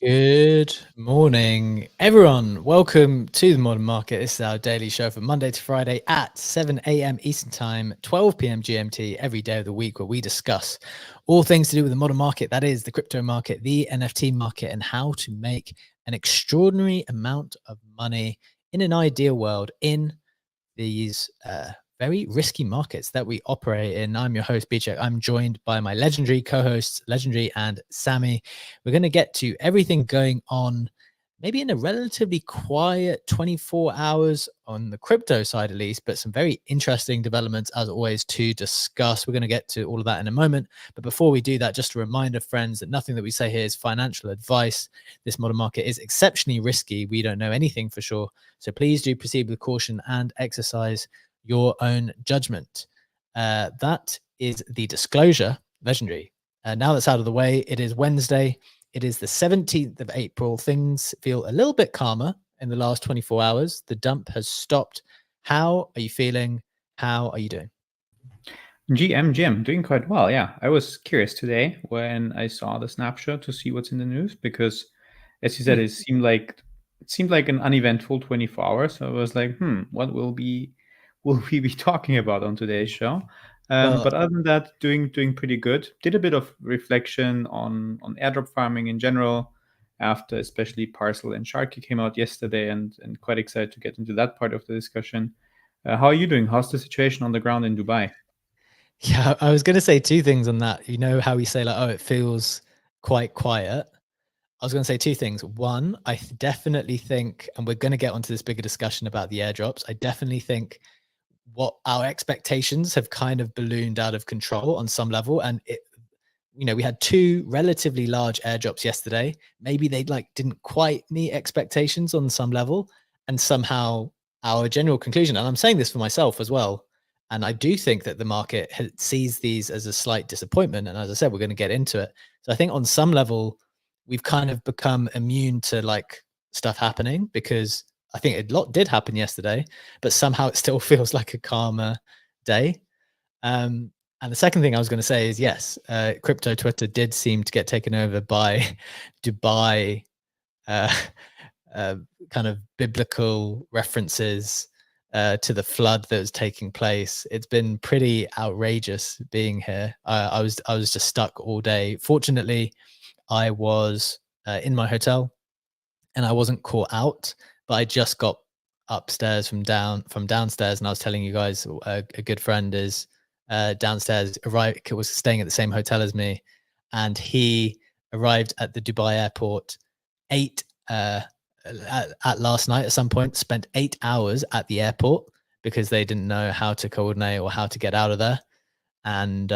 Good morning, everyone. Welcome to the Modern Market. This is our daily show from Monday to Friday at 7 a.m. Eastern Time, 12 p.m. GMT, every day of the week, where we discuss all things to do with the modern market. That is the crypto market, the NFT market, and how to make an extraordinary amount of money in an ideal world in these very risky markets that we operate in. I'm your host, Bichek. I'm joined by my legendary co-hosts, Legendary and Sammy. We're going to get to everything going on, maybe in a relatively quiet 24 hours on the crypto side, at least, but some very interesting developments, as always, to discuss. We're going to get to all of that in a moment. But before we do that, just a reminder, friends, that nothing that we say here is financial advice. This modern market is exceptionally risky. We don't know anything for sure. So please do proceed with caution and exercise your own judgment. That is the disclosure. Legendary. Now that's out of the way, it is Wednesday. It is the 17th of April. Things feel a little bit calmer in the last 24 hours. The dump has stopped. How are you feeling? How are you doing? GM, doing quite well. Yeah, I was curious today when I saw the snapshot to see what's in the news because, as you said, it seemed like an uneventful 24 hours. So I was like, what will we be talking about on today's show? Well, But other than that, doing pretty good. Did a bit of reflection on airdrop farming in general after especially Parcel and Sharky came out yesterday, and quite excited to get into that part of the discussion. How are you doing? How's the situation on the ground in Dubai? yeah, I was going to say two things on that. You know how we say, like, oh, it feels quite quiet. I was going to say two things. One, definitely think, and we're going to get onto this bigger discussion about the airdrops. I definitely think what our expectations have kind of ballooned out of control on some level. And we had two relatively large airdrops yesterday. Maybe they didn't quite meet expectations on some level. And somehow our general conclusion, and I'm saying this for myself as well, and I do think that the market sees these as a slight disappointment. And as I said, we're going to get into it. So I think on some level, we've kind of become immune to stuff happening, because I think a lot did happen yesterday, but somehow it still feels like a calmer day. And the second thing I was going to say is, yes, crypto Twitter did seem to get taken over by Dubai, uh, kind of biblical references to the flood that was taking place. It's been pretty outrageous being here. I was just stuck all day. Fortunately, I was in my hotel and I wasn't caught out, but I just got upstairs from downstairs, and I was telling you guys, a good friend is downstairs, arrived, was staying at the same hotel as me, and he arrived at the Dubai airport eight at last night at some point, spent 8 hours at the airport because they didn't know how to coordinate or how to get out of there. And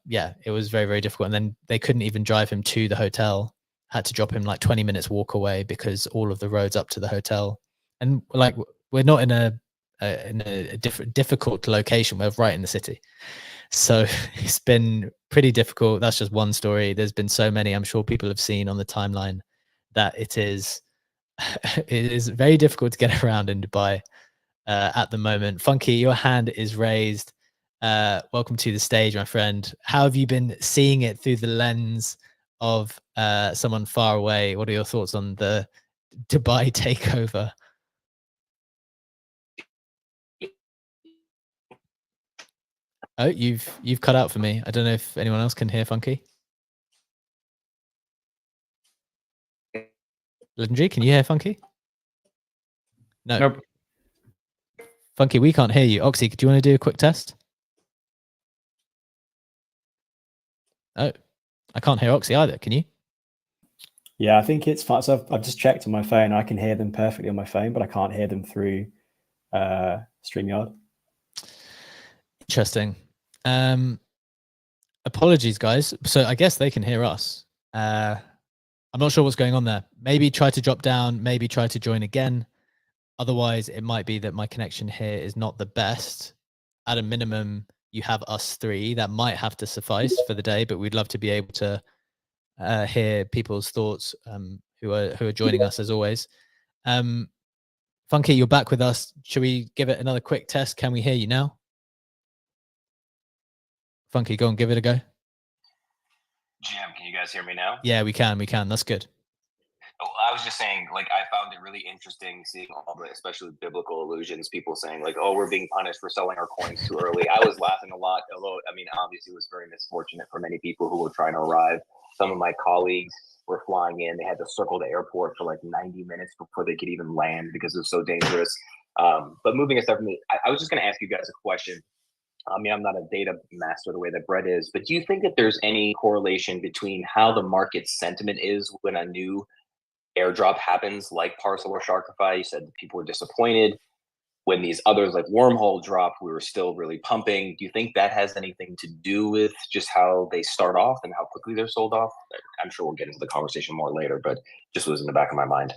yeah, it was very, very difficult. And then they couldn't even drive him to the hotel, had to drop him like 20 minutes walk away because all of the roads up to the hotel, and we're not in a difficult location. We're right in the city. So it's been pretty difficult. That's just one story. There's been so many, I'm sure people have seen on the timeline, that it is it is very difficult to get around in Dubai at the moment. Funky, your hand is raised. Welcome to the stage, my friend. How have you been seeing it through the lens of someone far away? What are your thoughts on the Dubai takeover? Oh, you've cut out for me. I don't know if anyone else can hear Funky. Legendary, can you hear Funky? No. Nope. Funky, we can't hear you. Oxy, do you want to do a quick test? Oh, I can't hear Oxy either. Can you? Yeah, I think it's fine. So I've just checked on my phone. I can hear them perfectly on my phone, but I can't hear them through StreamYard. Interesting. Apologies, guys. So I guess they can hear us. I'm not sure what's going on there. Maybe try to drop down, maybe try to join again. Otherwise, it might be that my connection here is not the best. At a minimum, you have us three. That might have to suffice for the day, but we'd love to be able to hear people's thoughts who are joining us as always. Funky, you're back with us. Should we give it another quick test? Can we hear you now? Funky, go and give it a go. GM, can you guys hear me now? Yeah, we can. That's good. I was just saying, like, I found it really interesting seeing all the, especially biblical allusions, people saying like, oh, we're being punished for selling our coins too early. I was laughing a lot, although, I mean, obviously it was very misfortunate for many people who were trying to arrive. Some of my colleagues were flying in. They had to circle the airport for like 90 minutes before they could even land because it was so dangerous. But moving a step from me, I was just going to ask you guys a question. I mean, I'm not a data master the way that Brett is, but do you think that there's any correlation between how the market sentiment is when a new airdrop happens, like Parcel or SharkyFi? You said people were disappointed. When these others like Wormhole dropped, we were still really pumping. Do you think that has anything to do with just how they start off and how quickly they're sold off? I'm sure we'll get into the conversation more later, but just was in the back of my mind.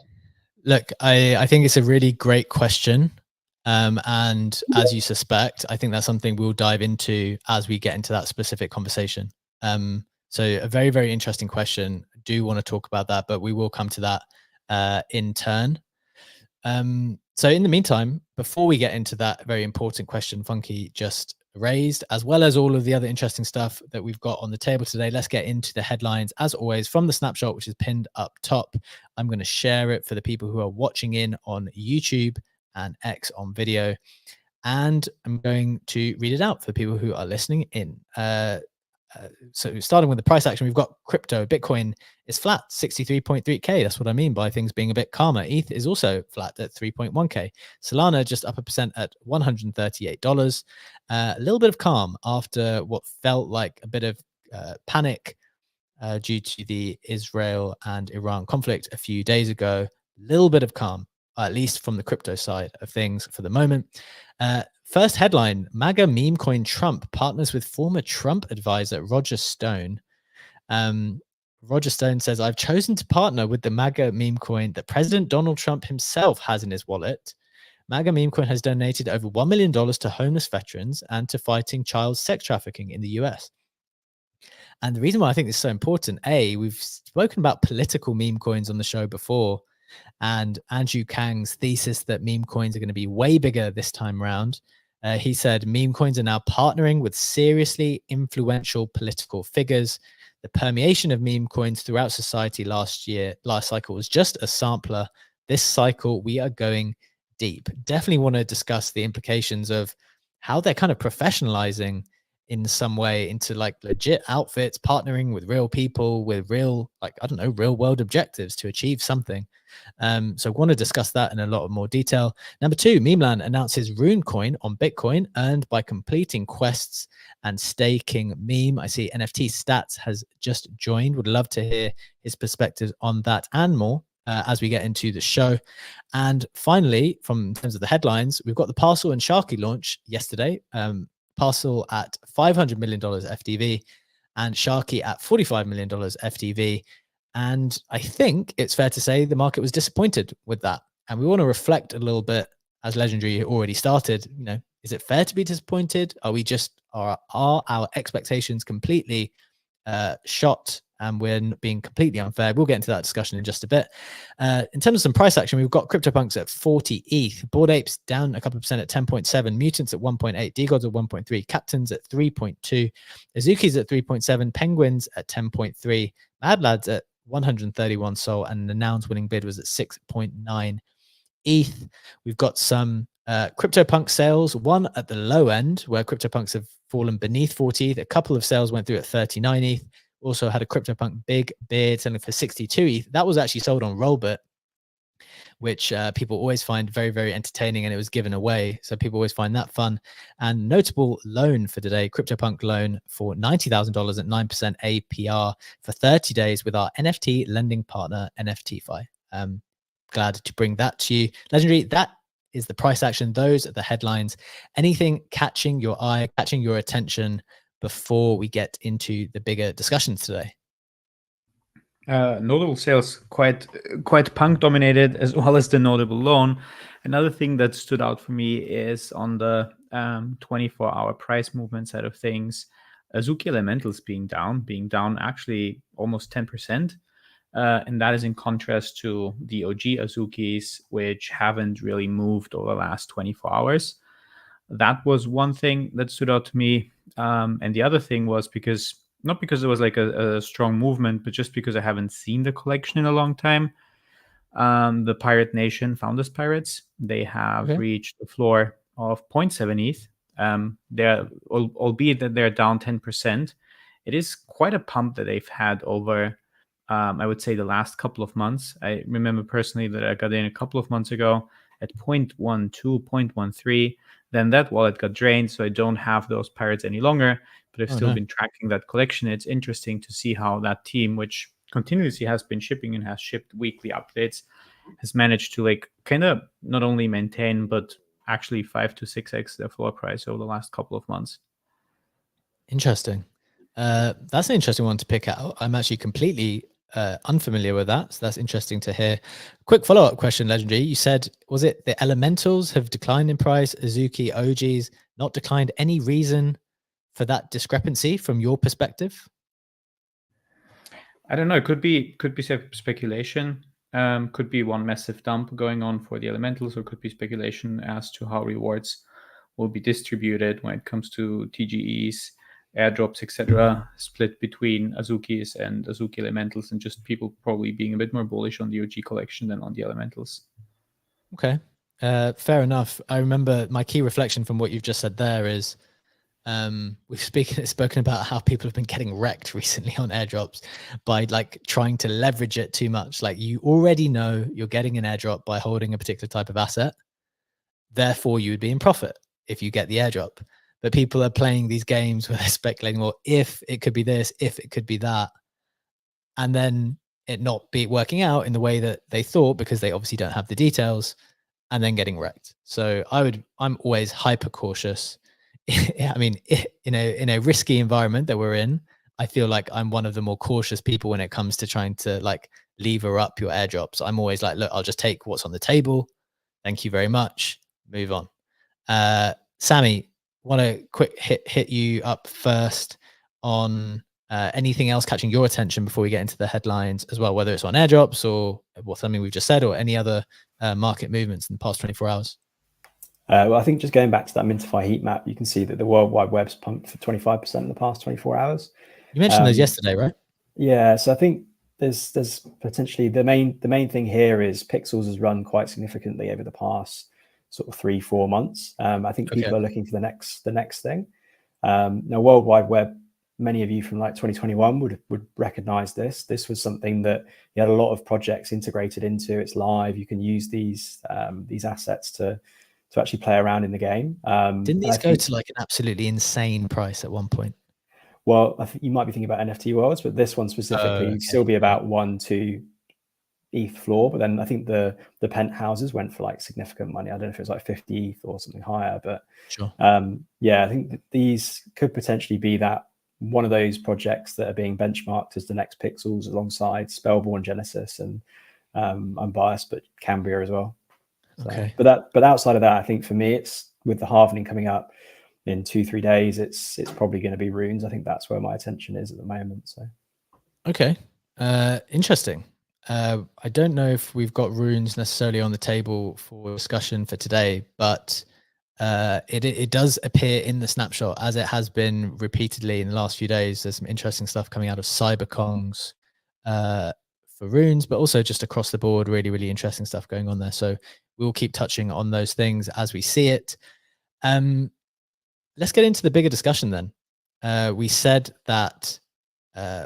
Look, I think it's a really great question. And as you suspect, I think that's something we'll dive into as we get into that specific conversation. So a very, very interesting question. Do want to talk about that, but we will come to that in turn. So in the meantime, before we get into that very important question Funky just raised, as well as all of the other interesting stuff that we've got on the table today, let's get into the headlines as always from the snapshot, which is pinned up top. I'm going to share it for the people who are watching in on YouTube and X on video, and I'm going to read it out for people who are listening in. So starting with the price action, we've got crypto. Bitcoin is flat, 63.3K. That's what I mean by things being a bit calmer. ETH is also flat at 3.1K. Solana just up 1% at $138. A little bit of calm after what felt like a bit of panic due to the Israel and Iran conflict a few days ago. A little bit of calm, at least from the crypto side of things for the moment. First headline, MAGA meme coin Trump partners with former Trump advisor Roger Stone. Roger Stone says, I've chosen to partner with the MAGA meme coin that President Donald Trump himself has in his wallet. MAGA meme coin has donated over $1 million to homeless veterans and to fighting child sex trafficking in the US. And the reason why I think this is so important, we've spoken about political meme coins on the show before, and Andrew Kang's thesis that meme coins are going to be way bigger this time around. He said meme coins are now partnering with seriously influential political figures. The permeation of meme coins throughout society last cycle was just a sampler. This cycle, we are going deep. Definitely want to discuss the implications of how they're kind of professionalizing in some way into like legit outfits, partnering with real people with real, like, I don't know, real world objectives to achieve something. So I want to discuss that in a lot of more detail. Number two, Memeland announces Rune coin on Bitcoin earned by completing quests and staking meme. I see NFT Stats has just joined. Would love to hear his perspectives on that and more as we get into the show. And finally, in terms of the headlines, we've got the Parcel and Sharky launch yesterday. Parcel at $500 million FDV and Sharky at $45 million FDV. And I think it's fair to say the market was disappointed with that. And we want to reflect a little bit, as Legendary already started. You know, is it fair to be disappointed? Are our expectations completely shot and we're being completely unfair? We'll get into that discussion in just a bit. In terms of some price action, we've got CryptoPunks at 40 ETH, Bored Apes down a couple of percent at 10.7, Mutants at 1.8, DGods at 1.3, Captains at 3.2, Azukis at 3.7, Penguins at 10.3, Mad Lads at 131 Sol, and the Nouns winning bid was at 6.9 ETH. We've got some CryptoPunk sales, one at the low end where CryptoPunks have fallen beneath 40 ETH. A couple of sales went through at 39 ETH. Also had a CryptoPunk big bid selling for 62 ETH. That was actually sold on Rollbit, which people always find very, very entertaining, and it was given away. So people always find that fun. And notable loan for today, CryptoPunk loan for $90,000 at 9% APR for 30 days with our NFT lending partner, NFTFi. Glad to bring that to you. Legendary, that is the price action. Those are the headlines. Anything catching your eye, catching your attention before we get into the bigger discussions today? Notable sales, quite punk dominated, as well as the notable loan. Another thing that stood out for me is on the 24-hour price movement side of things, Azuki Elementals being down actually almost 10%. And that is in contrast to the OG Azukis, which haven't really moved over the last 24 hours. That was one thing that stood out to me. And the other thing was not because there was like a strong movement, but just because I haven't seen the collection in a long time. The Pirate Nation Founders Pirates, they have reached the floor of 0.7 ETH. They're, albeit that they're down 10%, it is quite a pump that they've had over, I would say, the last couple of months. I remember personally that I got in a couple of months ago at 0.12, 0.13. Then that wallet got drained, so I don't have those pirates any longer, but I've still been tracking that collection. It's interesting to see how that team, which continuously has been shipping and has shipped weekly updates, has managed to like kind of not only maintain, but actually 5 to 6x their floor price over the last couple of months. Interesting. That's an interesting one to pick out. I'm actually completely unfamiliar with that, so that's interesting to hear. Quick follow-up question, Legendary. You said, was it the elementals have declined in price, Azuki OGs not declined? Any reason for that discrepancy from your perspective? I don't know. It could be speculation. Could be one massive dump going on for the elementals, or could be speculation as to how rewards will be distributed when it comes to TGEs, airdrops, etc., split between Azukis and Azuki elementals, and just people probably being a bit more bullish on the OG collection than on the elementals. Okay, fair enough. I remember my key reflection from what you've just said there is we've spoken about how people have been getting wrecked recently on airdrops by like trying to leverage it too much. Like, you already know you're getting an airdrop by holding a particular type of asset, therefore you would be in profit if you get the airdrop. But people are playing these games where they're speculating, well, if it could be this, if it could be that, and then it not be working out in the way that they thought because they obviously don't have the details, and then getting wrecked. So I'm always hyper cautious. I mean, in a risky environment that we're in, I feel like I'm one of the more cautious people when it comes to trying to like lever up your airdrops. I'm always like, look, I'll just take what's on the table. Thank you very much. Move on. Sammy, want to quick hit you up first on anything else catching your attention before we get into the headlines as well, whether it's on airdrops or something we've just said, or any other market movements in the past 24 hours? Well, I think just going back to that Mintify heat map, you can see that the World Wide Web's pumped for 25% in the past 24 hours. You mentioned those yesterday, right? Yeah, so I think there's potentially the main thing here is Pixels has run quite significantly over the past sort of 3-4 months. I think people are looking for the next thing. Now, World Wide Web, many of you from like 2021 would recognize this. This was something that you had a lot of projects integrated into. It's live. You can use these assets to actually play around in the game. Didn't these go to like an absolutely insane price at one point? Well, I think you might be thinking about NFT worlds, but this one specifically, you'd still be about 1-2 ETH floor. But then I think the penthouses went for like significant money. I don't know if it was like 50 ETH or something higher, but sure. Yeah, I think that these could potentially be that one of those projects that are being benchmarked as the next Pixels alongside Spellborn, Genesis, and I'm biased, but Cambria as well. So, okay. But outside of that, I think for me, it's with the halvening coming up in 2-3 days, it's probably going to be Runes. I think that's where my attention is at the moment. So, okay, interesting. I don't know if we've got Runes necessarily on the table for discussion for today, but it does appear in the snapshot, as it has been repeatedly in the last few days. There's some interesting stuff coming out of CyberKongs for Runes, but also just across the board, really, really interesting stuff going on there. So we'll keep touching on those things as we see it. Let's get into the bigger discussion then. We said that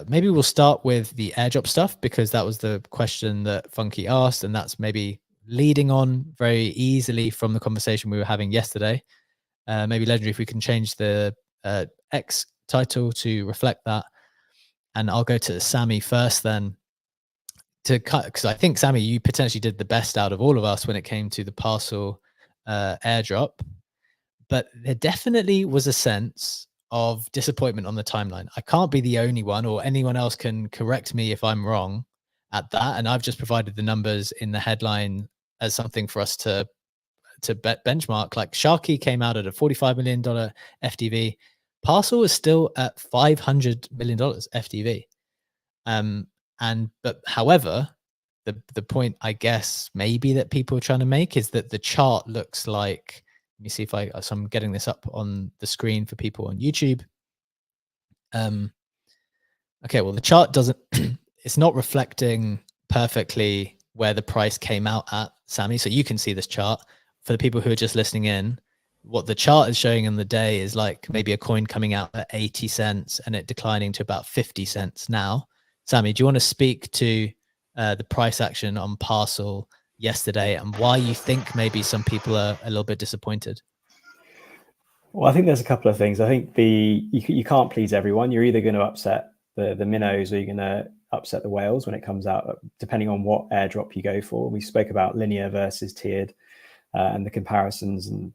maybe we'll start with the airdrop stuff, because that was the question that Funky asked, and that's maybe leading on very easily from the conversation we were having yesterday. Maybe Legendary, if we can change the X title to reflect that. And I'll go to Sammy first then, to cut, because I think, Sammy, you potentially did the best out of all of us when it came to the Parcel airdrop. But there definitely was a sense of disappointment on the timeline. I can't be the only one, or anyone else can correct me if I'm wrong at that. And I've just provided the numbers in the headline as something for us to benchmark. Like, Sharky came out at a $45 million FDV. Parcel is still at $500 million FDV. But however, the point, I guess, maybe that people are trying to make is that the chart looks like, let me see if so I'm getting this up on the screen for people on YouTube. Okay, well, the chart doesn't, it's not reflecting perfectly where the price came out at, Sammy, so you can see this chart. For the people who are just listening in, what the chart is showing in the day is like maybe a coin coming out at 80 cents and it declining to about 50 cents now. Sammy, do you want to speak to the price action on Parcel yesterday and why you think maybe some people are a little bit disappointed? Well, I think there's a couple of things. I think you can't please everyone. You're either going to upset the minnows or you're going to upset the whales when it comes out, depending on what airdrop you go for. We spoke about linear versus tiered and the comparisons and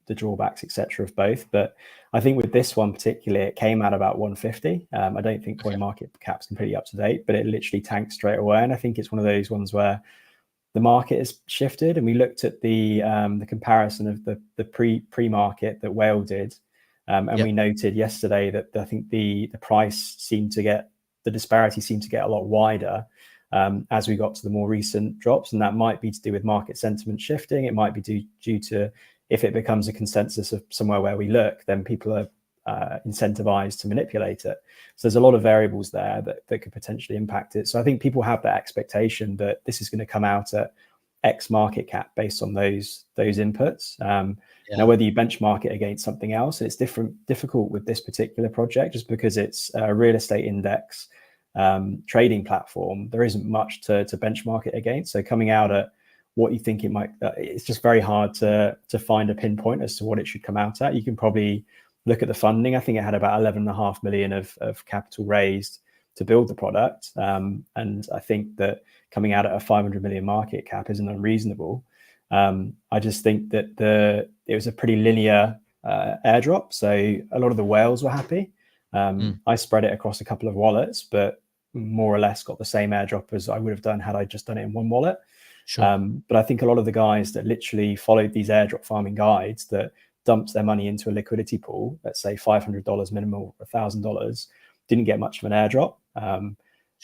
the drawbacks, etc., of both. But I think with this one particularly, it came out about 150. I don't think coin market cap's completely up to date, but it literally tanked straight away. And I think it's one of those ones where the market has shifted, and we looked at the comparison of the pre-market that Whale did, and we noted yesterday that I think the price seemed to get, the disparity seemed to get a lot wider as we got to the more recent drops, and that might be to do with market sentiment shifting. It might be due to, if it becomes a consensus of somewhere where we look, then people are incentivized to manipulate it. So there's a lot of variables there that could potentially impact it. So I think people have that expectation that this is going to come out at X market cap based on those inputs. Now, whether you benchmark it against something else, it's difficult with this particular project, just because it's a real estate index trading platform. There isn't much to benchmark it against. So coming out at what you think it might, it's just very hard to find a pinpoint as to what it should come out at. You can probably look at the funding. I think it had about 11.5 million of capital raised to build the product. And I think that coming out at a 500 million market cap isn't unreasonable. I just think that it was a pretty linear airdrop. So a lot of the whales were happy. I spread it across a couple of wallets, but more or less got the same airdrop as I would have done had I just done it in one wallet. Sure. But I think a lot of the guys that literally followed these airdrop farming guides that dumped their money into a liquidity pool, let's say $500 minimum or $1,000, didn't get much of an airdrop.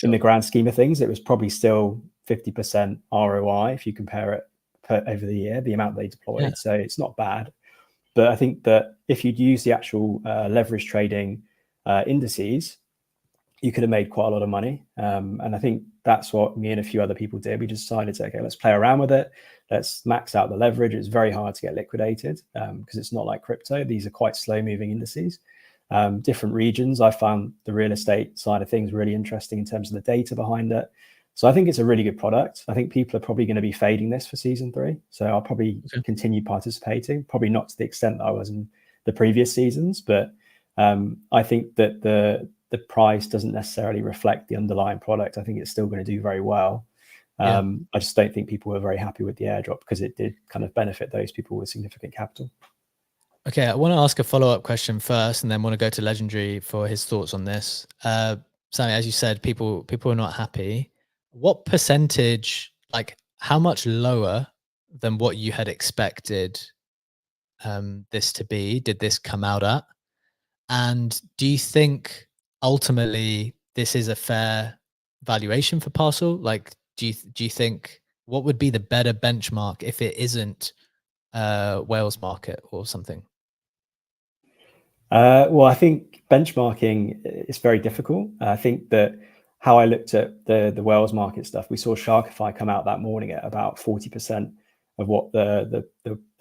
In the grand scheme of things, it was probably still 50% ROI if you compare it over the year, the amount they deployed. Yeah. So it's not bad. But I think that if you'd use the actual leverage trading indices, you could have made quite a lot of money. And I think that's what me and a few other people did. We decided to, okay, let's play around with it. Let's max out the leverage. It's very hard to get liquidated because it's not like crypto. These are quite slow moving indices. Different regions. I found the real estate side of things really interesting in terms of the data behind it. So I think it's a really good product. I think people are probably going to be fading this for season 3. So I'll probably continue participating, probably not to the extent that I was in the previous seasons, but I think that the price doesn't necessarily reflect the underlying product. I think it's still going to do very well. I just don't think people were very happy with the airdrop because it did kind of benefit those people with significant capital. Okay, I want to ask a follow-up question first, and then want to go to Legendary for his thoughts on this. Sammy, as you said, people are not happy. What percentage, like how much lower than what you had expected this to be, did this come out at? And do you think ultimately this is a fair valuation for Parcel? Like, do you think, what would be the better benchmark if it isn't Wales market or something? Well, I think benchmarking is very difficult. I think that how I looked at the Wales market stuff, we saw SharkyFi come out that morning at about 40% of what the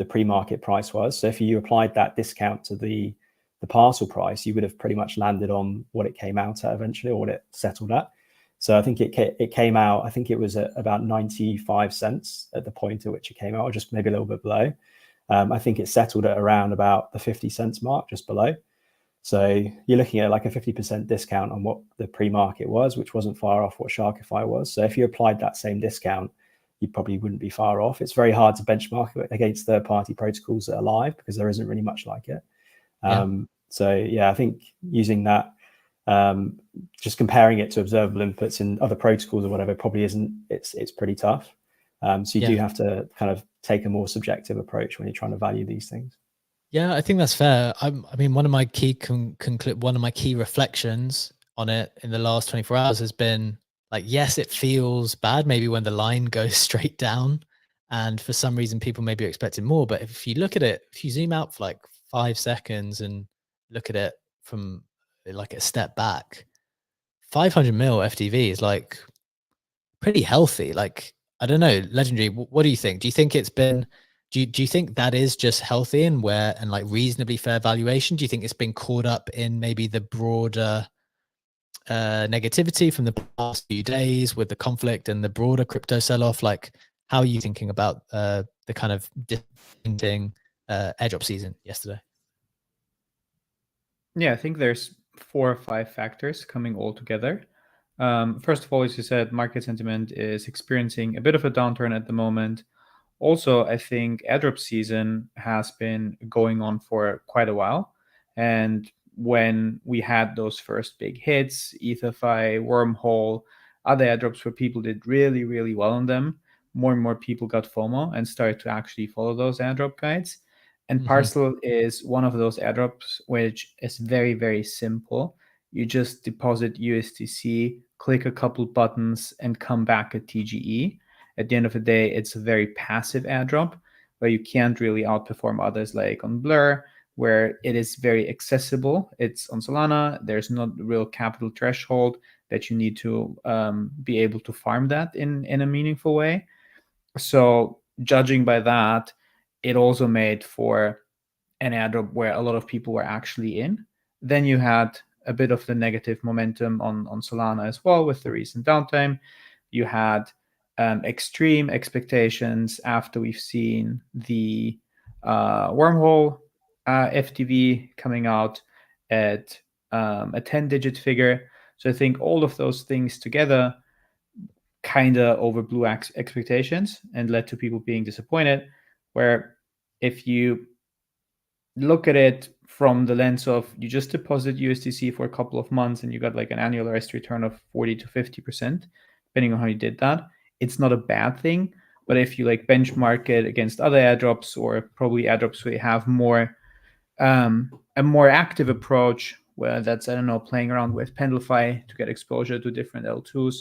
pre-market price was. So if you applied that discount to the Parcel price, you would have pretty much landed on what it came out at eventually, or what it settled at. So I think it came out, I think it was at about 95 cents at the point at which it came out, or just maybe a little bit below. I think it settled at around about the 50 cents mark, just below. So you're looking at like a 50% discount on what the pre-market was, which wasn't far off what SharkyFi was. So if you applied that same discount, you probably wouldn't be far off. It's very hard to benchmark it against third-party protocols that are live because there isn't really much like it. So yeah, I think using that, just comparing it to observable inputs in other protocols or whatever probably isn't, it's pretty tough. So you do have to kind of take a more subjective approach when you're trying to value these things. Yeah, I think that's fair. I mean, one of my key reflections on it in the last 24 hours has been like, yes, it feels bad maybe when the line goes straight down, and for some reason people maybe are expecting more. But if you look at it, if you zoom out for like 5 seconds and look at it from like a step back, 500 mil FTV is like pretty healthy. Like, I don't know, Legendary, what do you think? Do you think it's been, do you think that is just healthy and like reasonably fair valuation? Do you think it's been caught up in maybe the broader negativity from the past few days with the conflict and the broader crypto sell-off? Like, how are you thinking about the kind of disappointing airdrop season yesterday? Yeah, I think there's 4 or 5 factors coming all together. First of all, as you said, market sentiment is experiencing a bit of a downturn at the moment. Also, I think airdrop season has been going on for quite a while. And when we had those first big hits, EtherFi, Wormhole, other airdrops where people did really, really well on them, more and more people got FOMO and started to actually follow those airdrop guides. And Parcel is one of those airdrops which is very, very simple. You just deposit USDC, click a couple buttons, and come back at TGE. At the end of the day, it's a very passive airdrop where you can't really outperform others like on Blur, where it is very accessible. It's on Solana. There's not a real capital threshold that you need to be able to farm that in a meaningful way. So judging by that, it also made for an airdrop where a lot of people were actually in. Then you had a bit of the negative momentum on Solana as well with the recent downtime. You had extreme expectations after we've seen the Wormhole FTV coming out at a 10-digit figure. So I think all of those things together kind of overblew expectations and led to people being disappointed, where if you look at it from the lens of you just deposit USDC for a couple of months and you got like an annualized return of 40 to 50%, depending on how you did that, it's not a bad thing. But if you like benchmark it against other airdrops or probably airdrops where you have more a more active approach, where that's, I don't know, playing around with Pendlefi to get exposure to different L2s,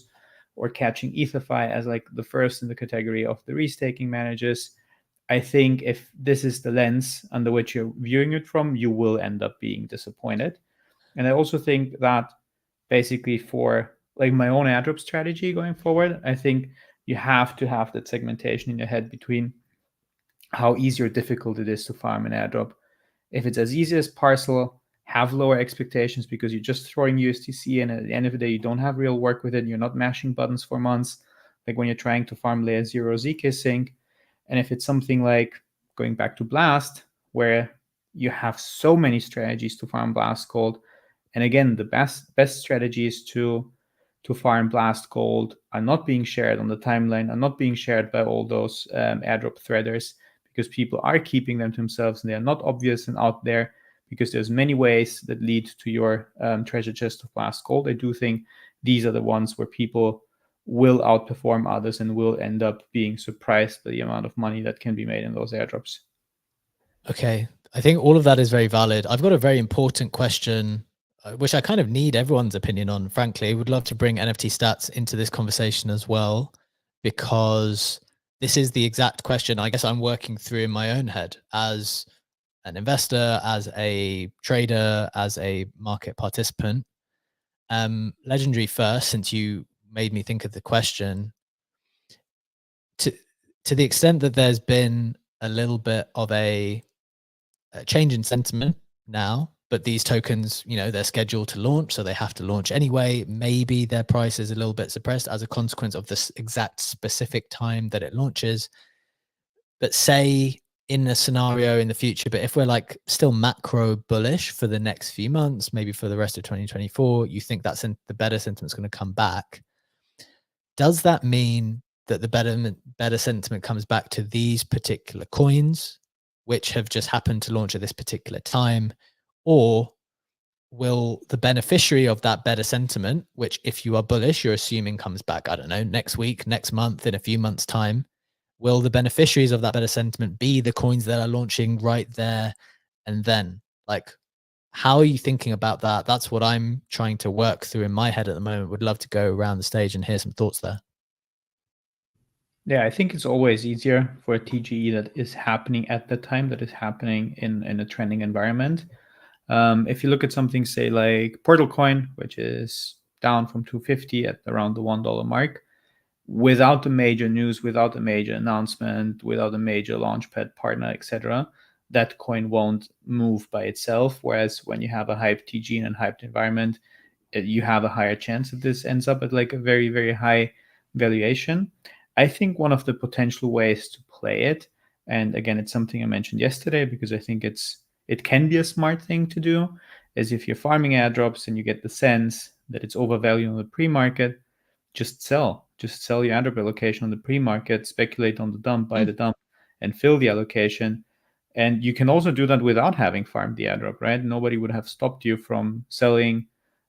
or catching EtherFi as like the first in the category of the restaking managers, I think if this is the lens under which you're viewing it from, you will end up being disappointed. And I also think that basically for like my own airdrop strategy going forward, I think you have to have that segmentation in your head between how easy or difficult it is to farm an airdrop. If it's as easy as Parcel, have lower expectations because you're just throwing USDC and at the end of the day, you don't have real work with it. You're not mashing buttons for months, like when you're trying to farm layer 0 ZK sync. And if it's something like going back to Blast, where you have so many strategies to farm Blast Gold, and again, the best strategies to farm Blast Gold are not being shared on the timeline, are not being shared by all those airdrop threaders, because people are keeping them to themselves and they are not obvious and out there, because there's many ways that lead to your treasure chest of Blast Gold. I do think these are the ones where people will outperform others and will end up being surprised by the amount of money that can be made in those airdrops. Okay, I think all of that is very valid. I've got a very important question, which I kind of need everyone's opinion on, frankly. Would love to bring NFT stats into this conversation as well, because this is the exact question I guess I'm working through in my own head as an investor, as a trader, as a market participant. Legendary first, since you made me think of the question, to the extent that there's been a little bit of a change in sentiment now, but these tokens, you know, they're scheduled to launch, so they have to launch anyway. Maybe their price is a little bit suppressed as a consequence of this exact specific time that it launches. But say in a scenario in the future, but if we're like still macro bullish for the next few months, maybe for the rest of 2024, you think that's the better sentiment's going to come back. Does that mean that the better sentiment comes back to these particular coins, which have just happened to launch at this particular time? Or will the beneficiary of that better sentiment, which if you are bullish, you're assuming comes back, I don't know, next week, next month, in a few months' time, will the beneficiaries of that better sentiment be the coins that are launching right there and then? Like, how are you thinking about that? That's what I'm trying to work through in my head at the moment. Would love to go around the stage and hear some thoughts there. Yeah, I think it's always easier for a TGE that is happening at the time, that is happening in a trending environment. If you look at something, say, like Portal Coin, which is down from 250 at around the $1 mark, without the major news, without the major announcement, without a major launchpad partner, etc., that coin won't move by itself. Whereas when you have a hyped TG and a hyped environment, you have a higher chance that this ends up at like a very, very high valuation. I think one of the potential ways to play it, and again, it's something I mentioned yesterday because I think it can be a smart thing to do, is if you're farming airdrops and you get the sense that it's overvalued on the pre-market, just sell your airdrop allocation on the pre-market, speculate on the dump, buy the dump, and fill the allocation. And you can also do that without having farmed the airdrop, right? Nobody would have stopped you from selling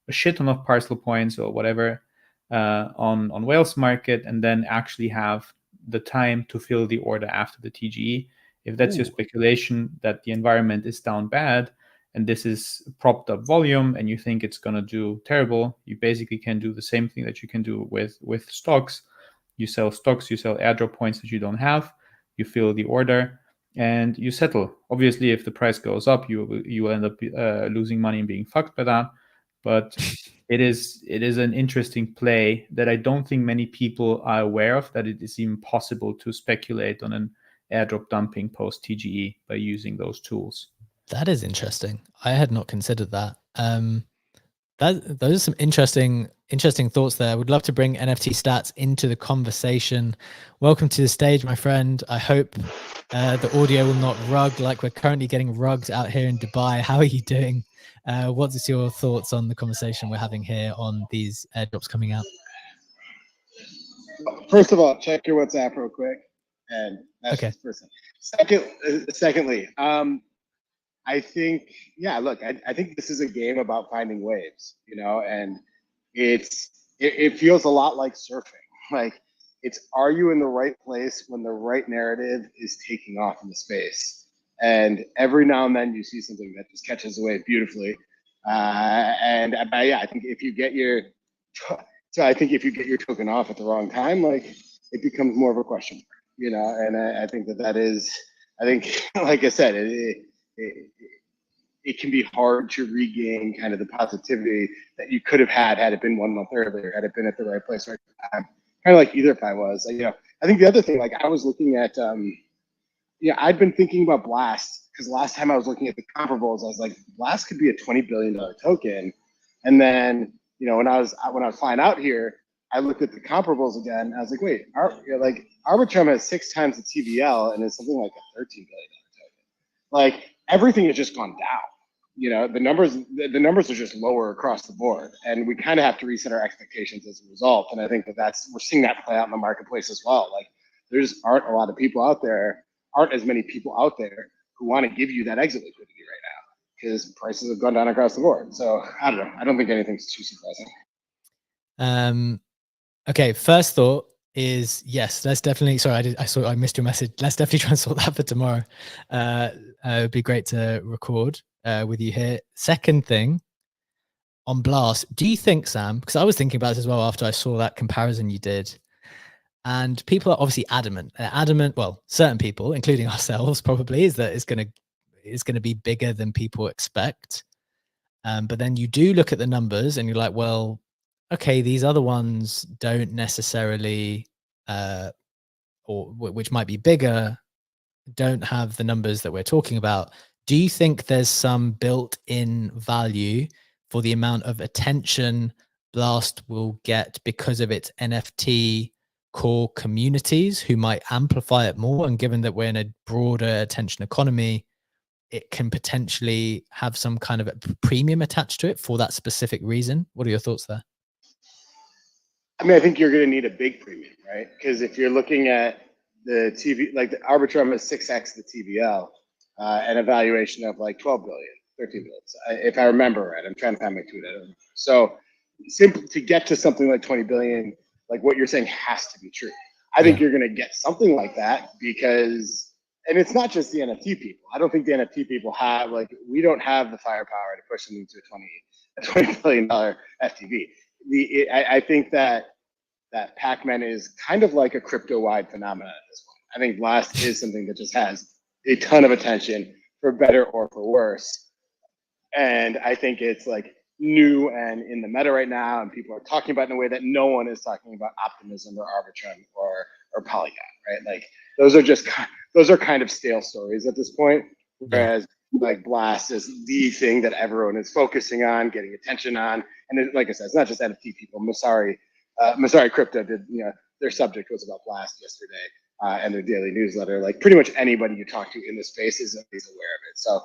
a shit ton of parcel points or whatever on Whales Market, and then actually have the time to fill the order after the TGE. If that's your speculation that the environment is down bad and this is propped up volume and you think it's going to do terrible, you basically can do the same thing that you can do with stocks. You sell stocks, you sell airdrop points that you don't have, you fill the order, and you settle. Obviously, if the price goes up, you will end up losing money and being fucked by that. But it is an interesting play that I don't think many people are aware of, that it is even possible to speculate on an airdrop dumping post TGE by using those tools. That is interesting. I had not considered that. Those are some interesting thoughts there. I would love to bring NFT Stats into the conversation. Welcome to the stage, my friend. I hope the audio will not rug like we're currently getting rugged out here in Dubai. How are you doing? What is your thoughts on the conversation we're having here on these airdrops coming out? First of all, check your WhatsApp real quick. And that's okay. First secondly, I think, yeah, look, I think this is a game about finding waves, you know, and it feels a lot like surfing. Like, are you in the right place when the right narrative is taking off in the space? And every now and then you see something that just catches the wave beautifully. Yeah, I think if you get your token off at the wrong time, like, it becomes more of a question mark, you know. And I think that is, I think, like I said, it can be hard to regain kind of the positivity that you could have had it been 1 month earlier, had it been at the right place, right time. Kind of like EtherFi was. You know, I think the other thing, like, I was looking at, I'd been thinking about Blast, because last time I was looking at the comparables, I was like, Blast could be a $20 billion token. And then, you know, when I was flying out here, I looked at the comparables again. And I was like, wait, Arbitrum has 6 times the TVL and is something like a $13 billion token. Like, everything has just gone down. You know, the numbers are just lower across the board, and we kind of have to reset our expectations as a result. And I think we're seeing that play out in the marketplace as well. Like, aren't as many people out there who want to give you that exit liquidity right now, because prices have gone down across the board. So I don't know. I don't think anything's too surprising. Okay. First thought is, yes, let's definitely, sorry, I missed your message. Let's definitely try and sort that for tomorrow. It'd be great to record with you here. Second thing, on Blast, do you think, Sam, because I was thinking about this as well after I saw that comparison you did, and people are obviously adamant, well, certain people, including ourselves probably, is that it's going to be bigger than people expect. But then you do look at the numbers and you're like, well, okay, these other ones don't necessarily, or which might be bigger, don't have the numbers that we're talking about. Do you think there's some built-in value for the amount of attention Blast will get because of its NFT core communities who might amplify it more? And given that we're in a broader attention economy, it can potentially have some kind of a premium attached to it for that specific reason. What are your thoughts there? I mean, I think you're going to need a big premium, right? Because if you're looking at the TV, like the Arbitrum is 6x the TVL, and a valuation of like 12 billion, 13 billion. If I remember right, I'm trying to find my tweet. I don't remember. So simply to get to something like 20 billion, like what you're saying has to be true. I think you're going to get something like that because, and it's not just the NFT people. I don't think the NFT people have, like, we don't have the firepower to push them into a $20 billion FTV. I think that Pac-Man is kind of like a crypto-wide phenomenon at this point. I think Blast is something that just has a ton of attention, for better or for worse. And I think it's like, new and in the meta right now, and people are talking about in a way that no one is talking about optimism or Arbitrum or Polygon, right? Like those are kind of stale stories at this point. Whereas like Blast is the thing that everyone is focusing on, getting attention on, and it, like I said, it's not just NFT people. Masari Crypto did, their subject was about Blast yesterday, and their daily newsletter. Like pretty much anybody you talk to in this space is aware of it. So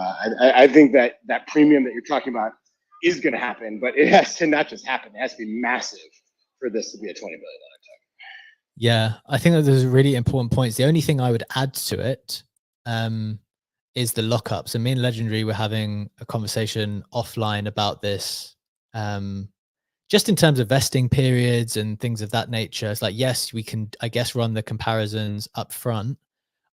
I think that premium that you're talking about is going to happen, but it has to not just happen; it has to be massive for this to be a $20 billion token. Yeah, I think that there's really important points. The only thing I would add to it is the lockup. So me and Legendary were having a conversation offline about this, just in terms of vesting periods and things of that nature. It's like, yes, we can, I guess, run the comparisons up front.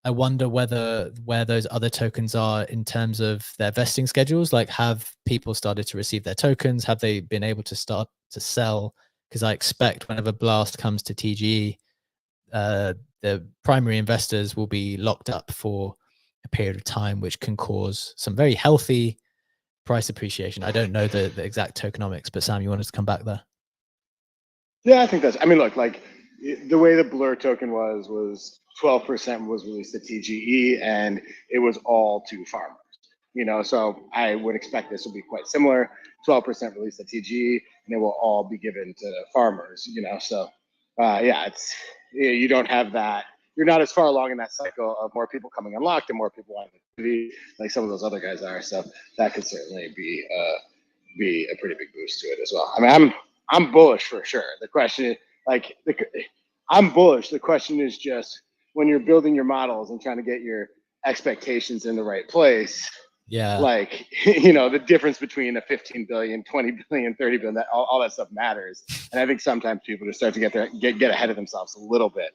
I wonder where those other tokens are in terms of their vesting schedules. Like, have people started to receive their tokens? Have they been able to start to sell? Because I expect whenever Blast comes to TGE, the primary investors will be locked up for a period of time, which can cause some very healthy price appreciation. I don't know the exact tokenomics, but Sam, you wanted to come back there? Yeah, I think that's, I mean, look, like the way the Blur token was 12% was released at TGE and it was all to farmers, so I would expect this will be quite similar. 12% released at TGE and it will all be given to farmers, so yeah, you don't have that. You're not as far along in that cycle of more people coming unlocked and more people wanting to be like some of those other guys are. So that could certainly be a pretty big boost to it as well. I mean, I'm bullish for sure. The question is I'm bullish. The question is just when you're building your models and trying to get your expectations in the right place. Yeah. Like, the difference between a 15 billion, 20 billion, 30 billion, that all that stuff matters. And I think sometimes people just start to get ahead of themselves a little bit,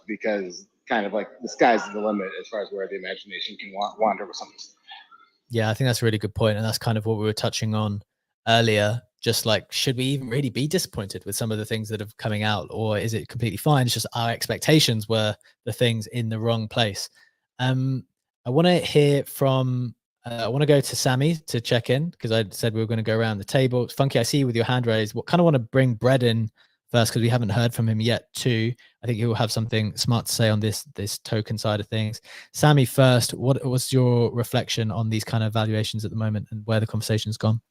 because kind of like the sky's the limit as far as where the imagination can wander with something. Yeah, I think that's a really good point. And that's kind of what we were touching on earlier. Just like, should we even really be disappointed with some of the things that are coming out, or is it completely fine? It's just our expectations were the things in the wrong place. I want to hear from, I want to go to Sammy to check in because I said we were going to go around the table. Funky, I see you with your hand raised. What kind of want to bring Brett in first because we haven't heard from him yet too. I think he will have something smart to say on this token side of things. Sammy first, what was your reflection on these kind of valuations at the moment and where the conversation's gone?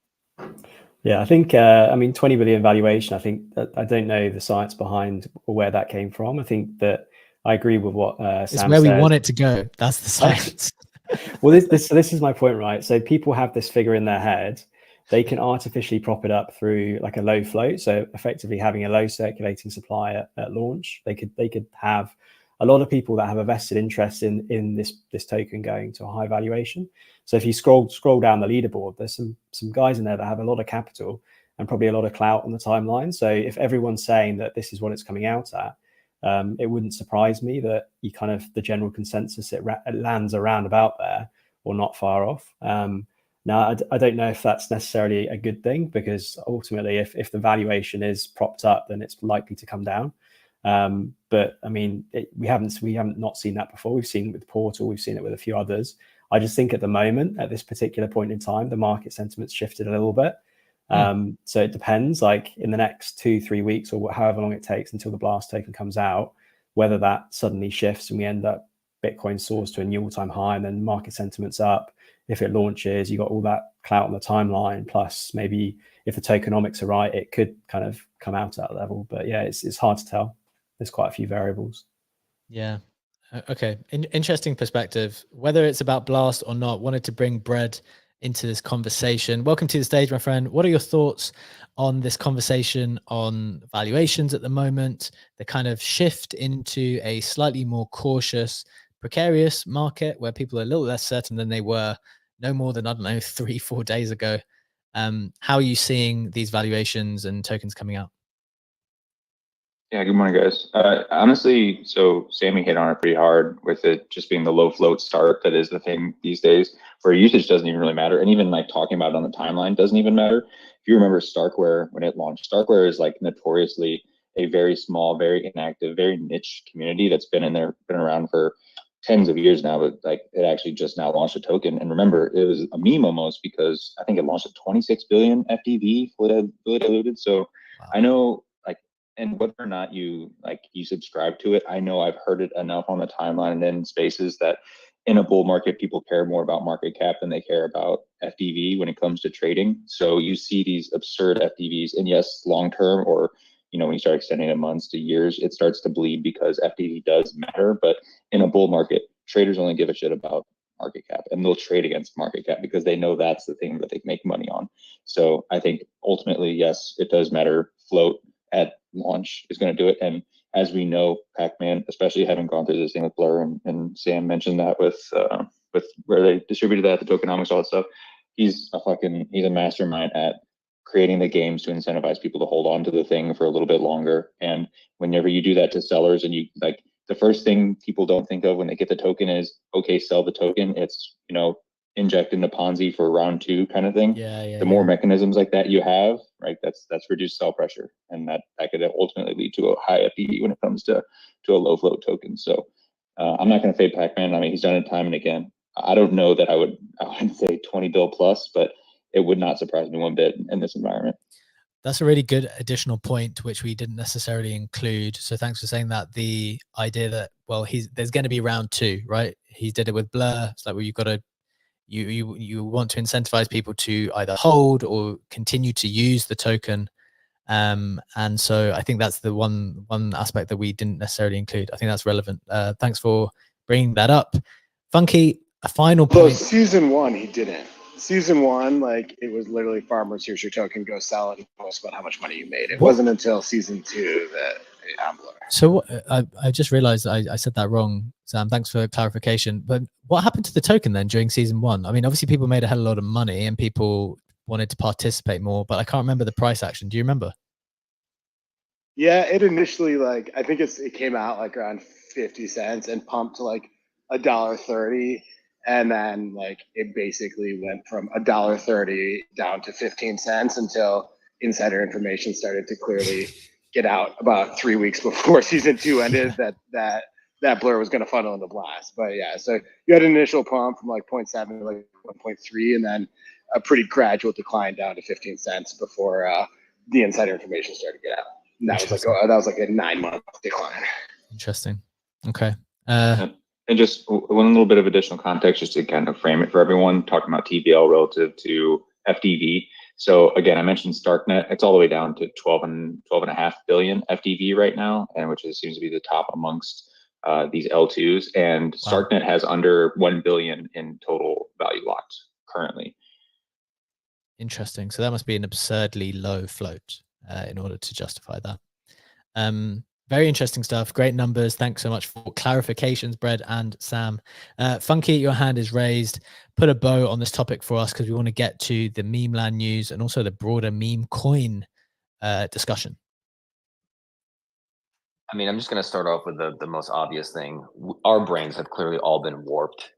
Yeah, I think, I mean, 20 billion valuation, I think that I don't know the science behind or where that came from. I think that I agree with what Sam said. It's where we want it to go. That's the science. Well, this is my point, right? So people have this figure in their head. They can artificially prop it up through like a low float. So effectively having a low circulating supply at launch, they could have a lot of people that have a vested interest in this token going to a high valuation. So if you scroll down the leaderboard, there's some guys in there that have a lot of capital and probably a lot of clout on the timeline. So if everyone's saying that this is what it's coming out at, it wouldn't surprise me that you kind of the general consensus it lands around about there or not far off. Now, I don't know if that's necessarily a good thing because ultimately, if the valuation is propped up, then it's likely to come down. But I mean, we haven't not seen that before. We've seen it with Portal, we've seen it with a few others. I just think at the moment, at this particular point in time, the market sentiment's shifted a little bit. So it depends, like in the next 2-3 weeks or however long it takes until the Blast token comes out, whether that suddenly shifts and we end up Bitcoin soars to a new all-time high and then market sentiment's up. If it launches, you got all that clout on the timeline. Plus, maybe if the tokenomics are right, it could kind of come out at that level. But yeah, it's hard to tell. There's quite a few variables. Yeah. Okay. Interesting perspective. Whether it's about Blast or not, wanted to bring Brett into this conversation. Welcome to the stage, my friend. What are your thoughts on this conversation on valuations at the moment, the kind of shift into a slightly more cautious, precarious market where people are a little less certain than they were no more than, I don't know, 3-4 days ago? How are you seeing these valuations and tokens coming out? Yeah, good morning, guys. Honestly, so Sammy hit on it pretty hard with it just being the low float start. That is the thing these days where usage doesn't even really matter. And even like talking about it on the timeline doesn't even matter. If you remember Starkware, when it launched, Starkware is like notoriously a very small, very inactive, very niche community that's been around for tens of years now, but like it actually just now launched a token. And remember, it was a meme almost because I think it launched at 26 billion FDV, fully diluted. So wow. I know, like, and whether or not you subscribe to it, I know I've heard it enough on the timeline and in spaces that in a bull market, people care more about market cap than they care about FDV when it comes to trading. So you see these absurd FDVs, and yes, long term, or when you start extending it months to years, it starts to bleed because FDV does matter. But in a bull market, traders only give a shit about market cap, and they'll trade against market cap because they know that's the thing that they make money on. So I think ultimately, yes, it does matter. Float at launch is going to do it. And as we know, Pac-Man, especially having gone through this thing with Blur, and Sam mentioned that with where they distributed that, the tokenomics, all that stuff. He's a mastermind at creating the games to incentivize people to hold on to the thing for a little bit longer. And whenever you do that to sellers, and you the first thing people don't think of when they get the token is, okay, sell the token. It's, inject into Ponzi for round 2 kind of thing. The more mechanisms like that you have, right, that's reduced sell pressure, and that could ultimately lead to a high FDV when it comes to a low float token. So I'm not going to fade Pac-Man. I mean, he's done it time and again. I don't know that I would say 20 bill plus, but it would not surprise me one bit in this environment. That's a really good additional point, which we didn't necessarily include. So thanks for saying that. The idea that, well, there's going to be round 2, right? He did it with Blur. It's like, well, you've got to, you want to incentivize people to either hold or continue to use the token. And so I think that's the one aspect that we didn't necessarily include. I think that's relevant. Thanks for bringing that up. Funky, a final point. Well, season 1, he didn't. Season 1, it was literally farmers, here's your token, go sell it, and post about how much money you made. It wasn't until season 2 that Blur. So I just realized I said that wrong, Sam. Thanks for clarification. But what happened to the token then during season 1? I mean, obviously people made a hell of a lot of money and people wanted to participate more, but I can't remember the price action. Do you remember? Yeah, it initially I think it came out around 50 cents and pumped to $1.30. And then it basically went from $1.30 down to 15 cents until insider information started to clearly get out about 3 weeks before season 2 ended that Blur was going to funnel into Blast. But yeah, so you had an initial pump from 0.7 to 1.3, and then a pretty gradual decline down to 15 cents before the insider information started to get out. And that was a 9-month decline. Interesting. Okay. And just one little bit of additional context, just to kind of frame it for everyone, talking about TBL relative to FDV. So again, I mentioned Starknet. It's all the way down to 12.5 billion FDV right now, and which seems to be the top amongst these L2s. And wow. Starknet has under 1 billion in total value locked currently. Interesting. So that must be an absurdly low float in order to justify that. Very interesting stuff. Great numbers. Thanks so much for clarifications, Brad and Sam. Funky, your hand is raised. Put a bow on this topic for us because we want to get to the Memeland news and also the broader Memecoin discussion. I mean, I'm just going to start off with the most obvious thing. Our brains have clearly all been warped,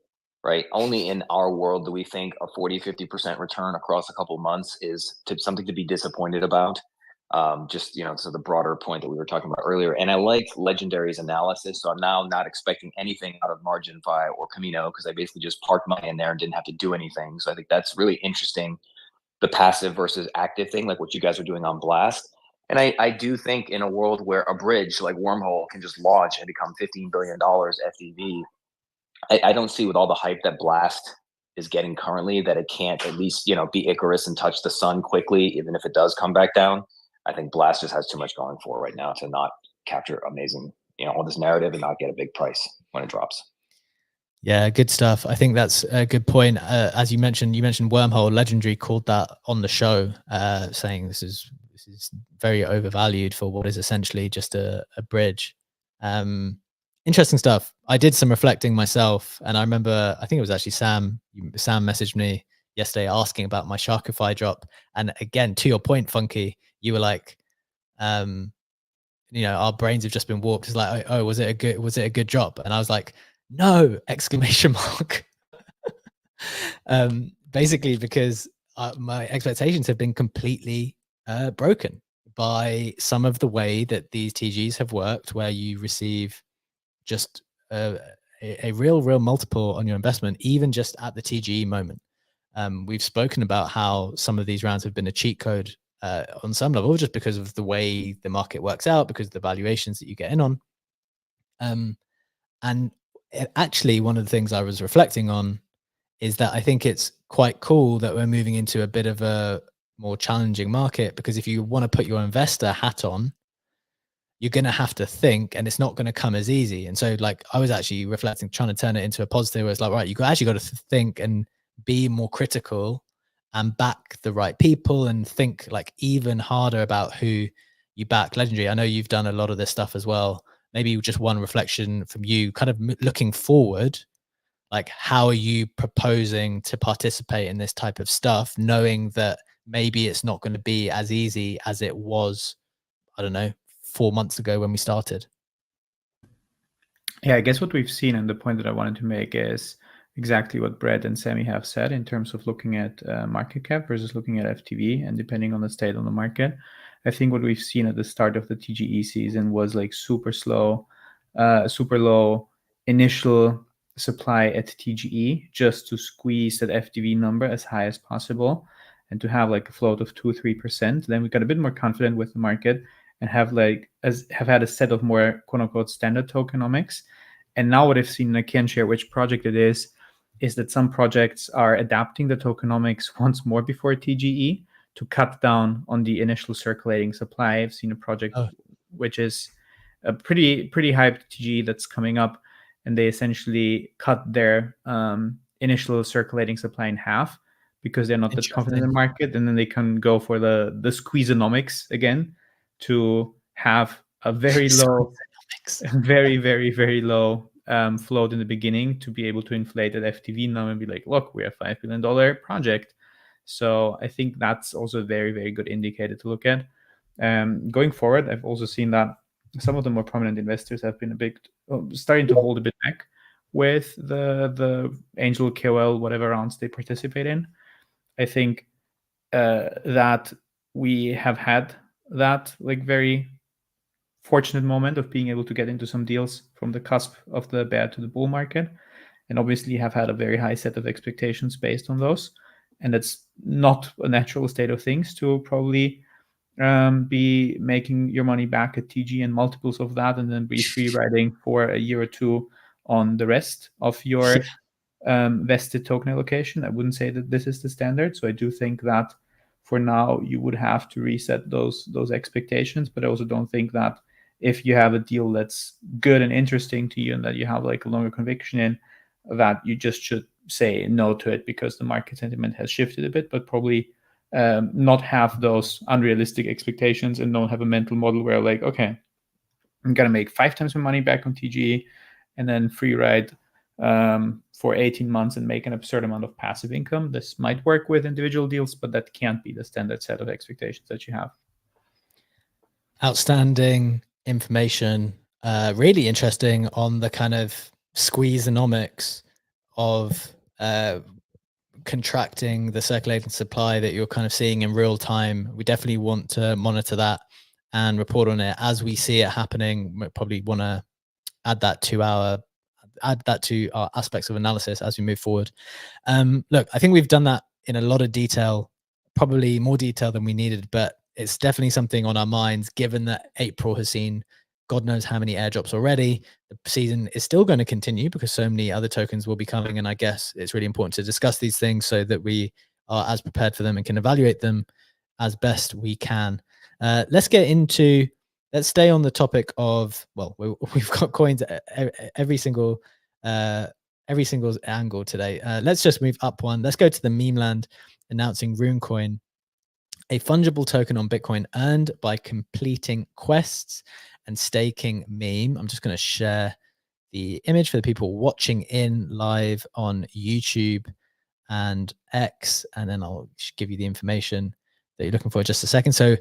right? Only in our world do we think a 40-50% return across a couple months is something to be disappointed about. So the broader point that we were talking about earlier. And I liked Legendary's analysis. So I'm now not expecting anything out of MarginFi or Camino because I basically just parked money in there and didn't have to do anything. So I think that's really interesting, the passive versus active thing, like what you guys are doing on Blast. And I do think in a world where a bridge like Wormhole can just launch and become $15 billion FDV, I don't see with all the hype that Blast is getting currently that it can't at least, be Icarus and touch the sun quickly, even if it does come back down. I think Blast just has too much going for it right now to not capture amazing, all this narrative and not get a big price when it drops. Yeah, good stuff. I think that's a good point. As you mentioned Wormhole. Legendary called that on the show, saying this is very overvalued for what is essentially just a bridge. Interesting stuff. I did some reflecting myself, and I remember, I think it was actually Sam messaged me yesterday asking about my SharkyFi drop. And again, to your point, Funky, you were like, our brains have just been warped. It's like, oh, was it a good drop? And I was like, no, exclamation mark. Basically because my expectations have been completely broken by some of the way that these TGs have worked, where you receive just a real multiple on your investment, even just at the TGE moment. We've spoken about how some of these rounds have been a cheat code on some level, just because of the way the market works out, because of the valuations that you get in on. And actually, one of the things I was reflecting on is that I think it's quite cool that we're moving into a bit of a more challenging market, because if you want to put your investor hat on, you're going to have to think, and it's not going to come as easy. And so, like, I was actually reflecting, trying to turn it into a positive, where it's like, right, you actually got to think and be more critical and back the right people, and think like even harder about who you back. Legendary, I know you've done a lot of this stuff as well. Maybe just one reflection from you, kind of looking forward, like, how are you proposing to participate in this type of stuff, knowing that maybe it's not going to be as easy as it was, I don't know, 4 months ago when we started? Yeah, I guess what we've seen, and the point that I wanted to make, is exactly what Brett and Sammy have said in terms of looking at market cap versus looking at FTV, and depending on the state on the market. I think what we've seen at the start of the TGE season was like super slow, super low initial supply at TGE, just to squeeze that FTV number as high as possible and to have like a float of 2-3%. Then we got a bit more confident with the market and have had a set of more quote unquote standard tokenomics. And now what I've seen, and I can't share which project it is that some projects are adapting the tokenomics once more before TGE to cut down on the initial circulating supply. I've seen a project which is a pretty hyped TGE that's coming up, and they essentially cut their initial circulating supply in half because they're not that confident in the market, and then they can go for the squeezeonomics again to have a very low, very low float in the beginning, to be able to inflate that FTV number and be like, look, we're a $5 billion project. So I think that's also a very good indicator to look at. Going forward, I've also seen that some of the more prominent investors have been starting to hold a bit back with the angel KOL, whatever rounds they participate in. I think that we have had that like very fortunate moment of being able to get into some deals from the cusp of the bear to the bull market, and obviously have had a very high set of expectations based on those. And it's not a natural state of things to probably be making your money back at TG and multiples of that, and then be free riding for a year or two on the rest of your vested token allocation. I wouldn't say that this is the standard. So I do think that for now you would have to reset those expectations. But I also don't think that if you have a deal that's good and interesting to you and that you have like a longer conviction in, that you just should say no to it because the market sentiment has shifted a bit, but probably not have those unrealistic expectations, and don't have a mental model where like, okay, I'm gonna make 5 times my money back on TGE and then free ride for 18 months and make an absurd amount of passive income. This might work with individual deals, but that can't be the standard set of expectations that you have. Outstanding information. Really interesting on the kind of squeezeonomics of contracting the circulating supply that you're kind of seeing in real time. We definitely want to monitor that and report on it as we see it happening. We probably want to add that to our aspects of analysis as we move forward. Look, I think we've done that in a lot of detail, probably more detail than we needed, but it's definitely something on our minds, given that April has seen God knows how many airdrops already. The season is still going to continue because so many other tokens will be coming. And I guess it's really important to discuss these things so that we are as prepared for them and can evaluate them as best we can. Let's stay on the topic of, well, we've got coins every single angle today. Let's just move up one. Let's go to the Memeland announcing Rune coin, a fungible token on Bitcoin earned by completing quests and staking meme. I'm just going to share the image for the people watching in live on YouTube and X, and then I'll give you the information that you're looking for in just a second. So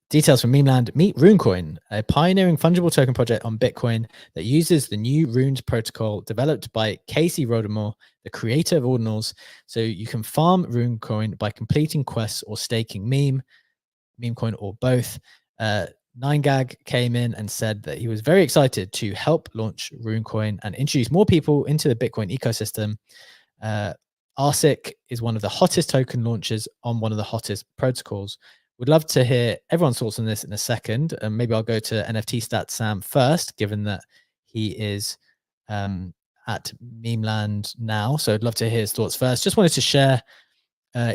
details from Memeland. Meet Runecoin, a pioneering fungible token project on Bitcoin that uses the new Runes protocol developed by Casey Rodemore, the creator of Ordinals. So you can farm Runecoin by completing quests or staking Memecoin, or both. 9gag came in and said that he was very excited to help launch Runecoin and introduce more people into the Bitcoin ecosystem. ARSIC is one of the hottest token launches on one of the hottest protocols. Would love to hear everyone's thoughts on this in a second. And maybe I'll go to NFT Stats Sam first, given that he is at Memeland now. So I'd love to hear his thoughts first. Just wanted to share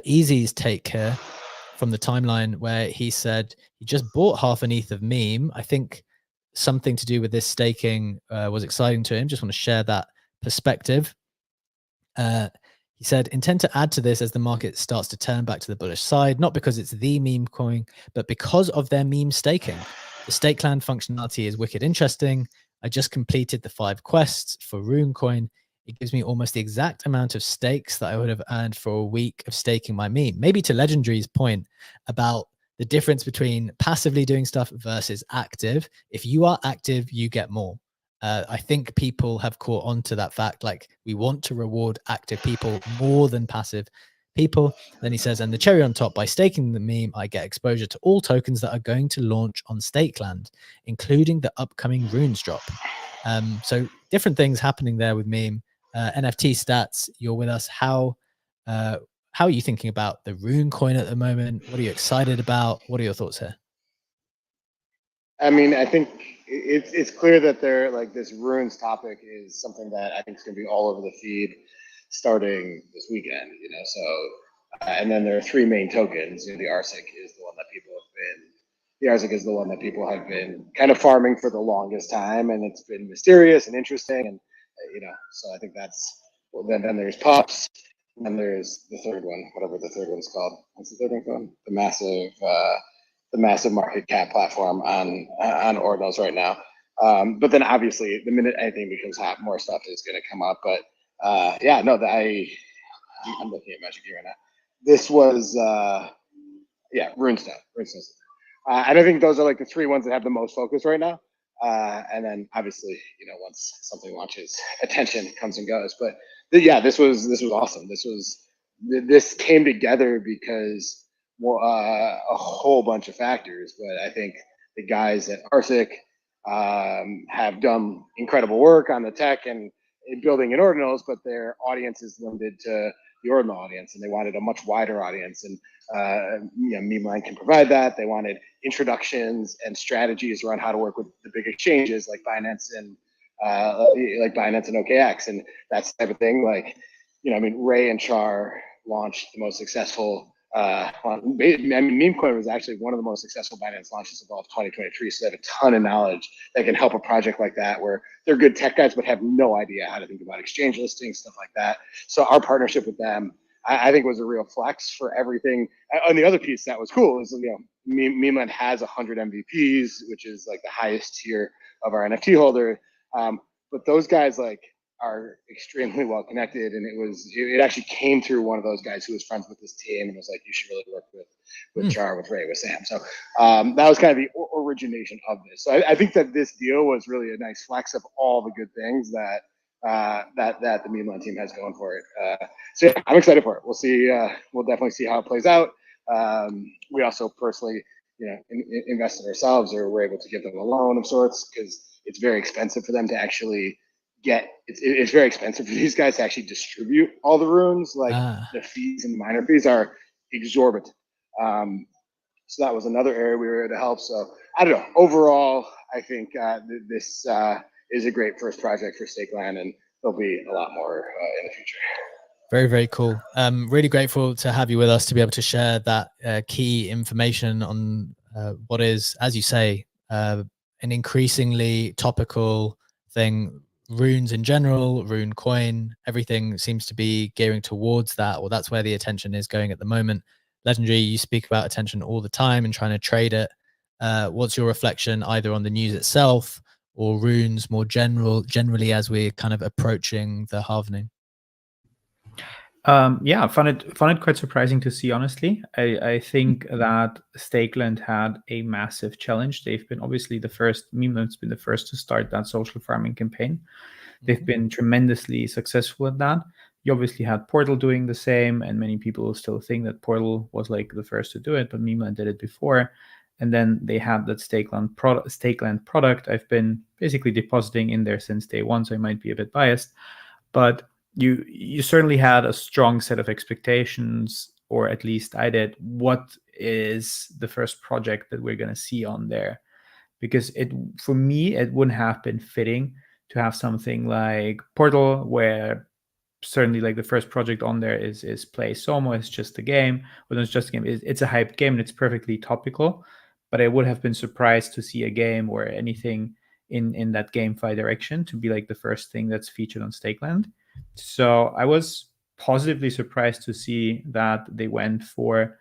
Easy's take here from the timeline, where he said he just bought half an ETH of Meme. I think something to do with this staking was exciting to him. Just want to share that perspective. He said, intend to add to this as the market starts to turn back to the bullish side, not because it's the meme coin, but because of their meme staking. The Stakeland functionality is wicked interesting. I just completed the 5 quests for Runecoin. It gives me almost the exact amount of stakes that I would have earned for a week of staking my meme. Maybe to Legendary's point about the difference between passively doing stuff versus active. If you are active, you get more. I think people have caught on to that fact. Like, we want to reward active people more than passive people. Then he says, and the cherry on top, by staking the meme, I get exposure to all tokens that are going to launch on Stakeland, including the upcoming Runes drop. So different things happening there with meme. NFT Stats, you're with us. How are you thinking about the Rune coin at the moment? What are you excited about? What are your thoughts here? I mean, I think it's clear that they're like, this Runes topic is something that I think is going to be all over the feed starting this weekend, you know. So, and then there are 3 main tokens. You know, the ARSIC is the one that people have been kind of farming for the longest time, and it's been mysterious and interesting, and you know. So I think that's, well, then there's Pups, and there's the third one, whatever the third one's called. What's the third one called? The massive market cap platform on Ordinals right now. But then obviously the minute anything becomes hot, more stuff is going to come up. But yeah, no, I'm looking at Magic Gear right now. This was Rune stuff. And I think those are like the 3 ones that have the most focus right now. And then obviously, you know, once something launches, attention comes and goes. But yeah, this was awesome. This came together because a whole bunch of factors, but I think the guys at ARSIC have done incredible work on the tech and building in Ordinals, but their audience is limited to the Ordinal audience, and they wanted a much wider audience, and you know, Memeland can provide that. They wanted introductions and strategies around how to work with the big exchanges like Binance and OKX, and that's the type of thing. Like, you know, I mean, Ray and Char launched the most successful Memecoin was actually one of the most successful Binance launches of all of 2023. So they have a ton of knowledge that can help a project like that, where they're good tech guys but have no idea how to think about exchange listings, stuff like that. So our partnership with them, I think, was a real flex for everything. And the other piece that was cool is, you know, Memeland has 100 MVPs, which is like the highest tier of our NFT holder. But those guys like are extremely well connected, and it actually came through one of those guys who was friends with this team and was like, you should really work with Char, with Ray, with Sam. So that was kind of the origination of this. So I think that this deal was really a nice flex of all the good things that the Memeland team has going for it. So yeah, I'm excited for it. We'll see. We'll definitely see how it plays out. We also personally, you know, invested ourselves, or were able to give them a loan of sorts, because it's very expensive for them to actually it's very expensive for these guys to actually distribute all the runes. Like the fees and the miner fees are exorbitant. So that was another area we were able to help. So I don't know. Overall, I think this is a great first project for Stakeland, and there'll be a lot more in the future. Very, very cool. Really grateful to have you with us to be able to share that key information on what is, as you say, an increasingly topical thing. Runes in general, Rune coin, everything seems to be gearing towards that, or that's where the attention is going at the moment. Legendary, you speak about attention all the time and trying to trade it. What's your reflection either on the news itself or runes more generally as we're kind of approaching the halvening? Yeah, I found it quite surprising to see, honestly. I think that Stakeland had a massive challenge. They've been obviously Memeland's been the first to start that social farming campaign. They've been tremendously successful at that. You obviously had Portal doing the same, and many people still think that Portal was like the first to do it, but Memeland did it before. And then they have that stakeland product I've been basically depositing in there since day one, so I might be a bit biased. But you certainly had a strong set of expectations, or at least I did. What is the first project that we're going to see on there? Because for me, it wouldn't have been fitting to have something like Portal, where certainly like the first project on there is Play Somo. It's just a game. Well, it's just a game. It's a hyped game and it's perfectly topical. But I would have been surprised to see a game or anything in that GameFi direction to be like the first thing that's featured on Stakeland. So I was positively surprised to see that they went for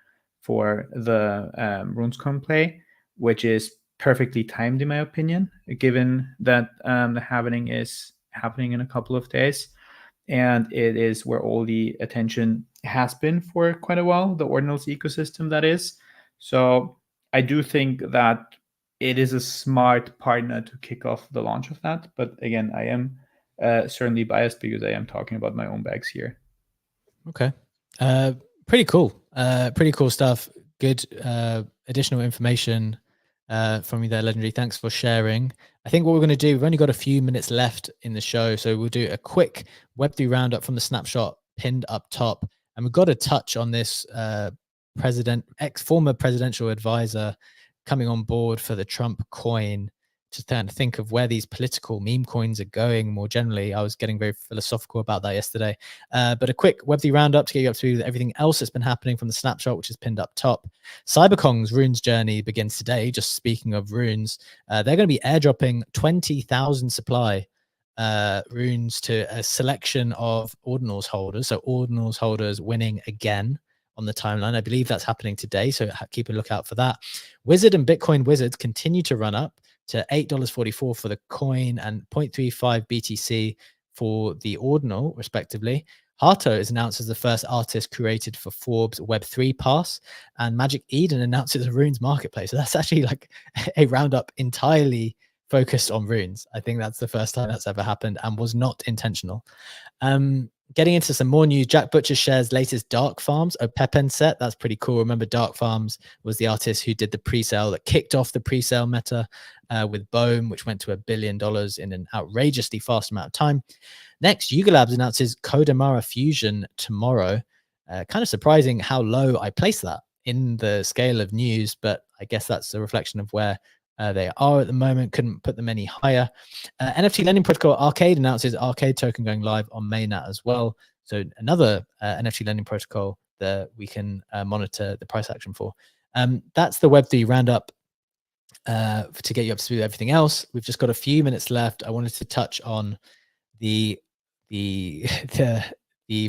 the RuneScorn play, which is perfectly timed in my opinion, given that the happening is happening in a couple of days. And it is where all the attention has been for quite a while, the Ordinals ecosystem, that is. So I do think that it is a smart partner to kick off the launch of that. But again, I am certainly biased because I am talking about my own bags here. Okay. Pretty cool. Pretty cool stuff. Good additional information from you there, Legendary. Thanks for sharing. I think what we're going to do, we've only got a few minutes left in the show, so we'll do a quick Web3 roundup from the snapshot pinned up top. And we've got to touch on this former presidential advisor coming on board for the Trump coin, to think of where these political meme coins are going more generally. I was getting very philosophical about that yesterday. But a quick Web3 roundup to get you up to everything else that's been happening from the snapshot, which is pinned up top. Cyberkong's Runes journey begins today. Just speaking of runes, they're going to be airdropping 20,000 supply runes to a selection of ordinals holders. So ordinals holders winning again on the timeline. I believe that's happening today, so keep a lookout for that. Wizard and Bitcoin Wizards continue to run up to $8.44 for the coin and 0.35 BTC for the ordinal, respectively. Hato is announced as the first artist created for Forbes Web3 Pass, and Magic Eden announces a runes marketplace. So that's actually like a roundup entirely focused on runes. I think that's the first time that's ever happened and was not intentional. Getting into some more news, Jack Butcher shares latest Dark Farms Opepen set. That's pretty cool. Remember, Dark Farms was the artist who did the pre-sale that kicked off the pre-sale meta with Bohm, which went to $1 billion in an outrageously fast amount of time. Next, Yuga Labs announces Kodamara Fusion tomorrow. Kind of surprising how low I placed that in the scale of news, but I guess that's a reflection of where they are at the moment. Couldn't put them any higher. NFT lending protocol Arcade announces Arcade token going live on mainnet as well. So another NFT lending protocol that we can monitor the price action for. That's the Web3 roundup to get you up to speed with everything else. We've just got a few minutes left. I wanted to touch on the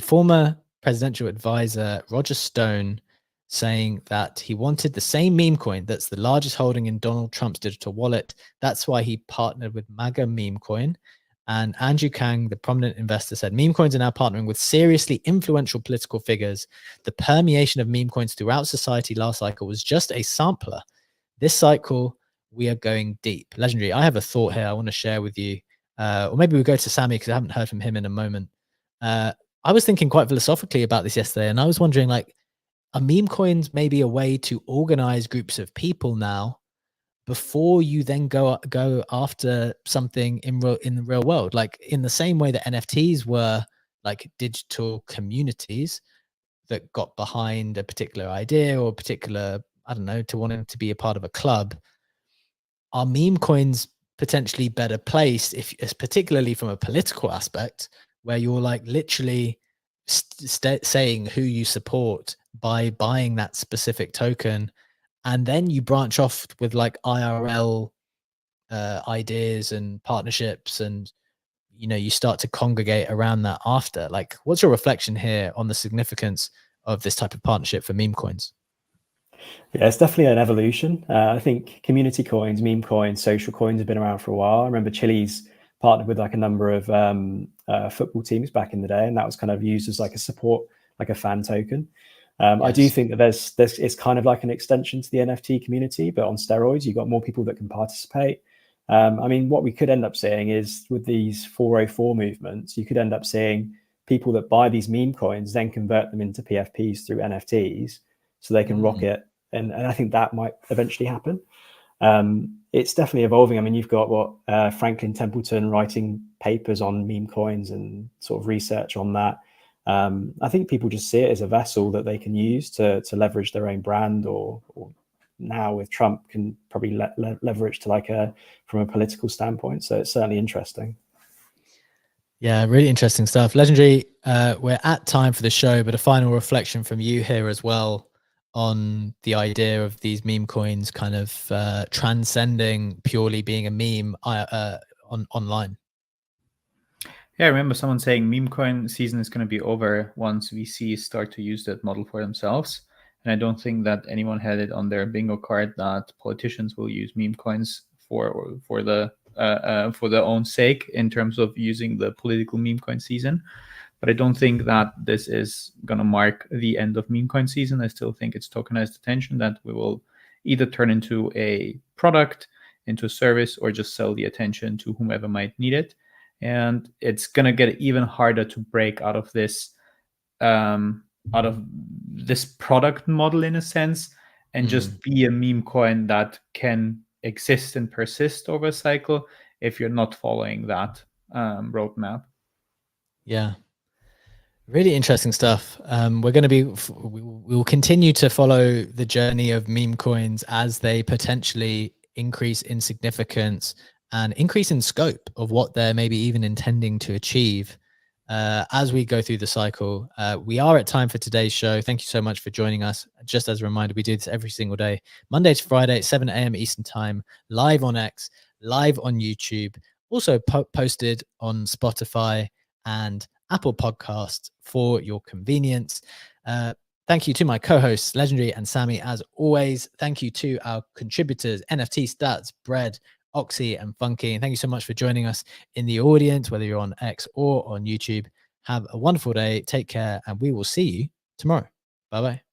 former presidential advisor Roger Stone saying that he wanted the same meme coin that's the largest holding in Donald Trump's digital wallet. That's why he partnered with MAGA Memecoin. And Andrew Kang, the prominent investor, said meme coins are now partnering with seriously influential political figures. The permeation of meme coins throughout society last cycle was just a sampler. This cycle, we are going deep. Legendary, I have a thought here I want to share with you. Or maybe we'll go to Sammy because I haven't heard from him in a moment. I was thinking quite philosophically about this yesterday, and I was wondering, like, are meme coins maybe a way to organize groups of people now before you then go after something in the real world? Like in the same way that NFTs were like digital communities that got behind a particular idea or a particular, I don't know, to wanting to be a part of a club. Are meme coins potentially better placed, if particularly from a political aspect, where you're like literally saying who you support by buying that specific token, and then you branch off with like IRL ideas and partnerships, and you start to congregate around that after? Like, what's your reflection here on the significance of this type of partnership for meme coins? Yeah, it's definitely an evolution. I think community coins, meme coins, social coins have been around for a while. I remember Chili's partnered with like a number of football teams back in the day, and that was kind of used as like a support, like a fan token. Yes. I do think that there's it's kind of like an extension to the NFT community, but on steroids. You've got more people that can participate. I mean, what we could end up seeing is with these 404 movements, you could end up seeing people that buy these meme coins then convert them into PFPs through NFTs, so they can rock it and I think that might eventually happen. It's definitely evolving. I mean, you've got Franklin Templeton writing papers on meme coins and sort of research on that. I think people just see it as a vessel that they can use to leverage their own brand, or now with Trump can probably leverage to like from a political standpoint. So it's certainly interesting. Yeah, really interesting stuff. Legendary, we're at time for the show, but a final reflection from you here as well on the idea of these meme coins kind of transcending purely being a meme online. Yeah, I remember someone saying meme coin season is going to be over once VCs start to use that model for themselves. And I don't think that anyone had it on their bingo card that politicians will use meme coins for their own sake in terms of using the political meme coin season. But I don't think that this is going to mark the end of meme coin season. I still think it's tokenized attention that we will either turn into a product, into a service, or just sell the attention to whomever might need it. And it's going to get even harder to break out of this product model in a sense, and just be a meme coin that can exist and persist over a cycle if you're not following that roadmap. Yeah. Really interesting stuff. We will continue to follow the journey of meme coins as they potentially increase in significance and increase in scope of what they're maybe even intending to achieve as we go through the cycle. We are at time for today's show. Thank you so much for joining us. Just as a reminder, we do this every single day, Monday to Friday, 7 a.m. Eastern time, live on X, live on YouTube, also posted on Spotify and Apple Podcasts for your convenience. Thank you to my co-hosts, Legendary and Sammy, as always. Thank you to our contributors, NFT Stats, Bread, Oxy, and Funky. And thank you so much for joining us in the audience, whether you're on X or on YouTube. Have a wonderful day. Take care, and we will see you tomorrow. Bye-bye.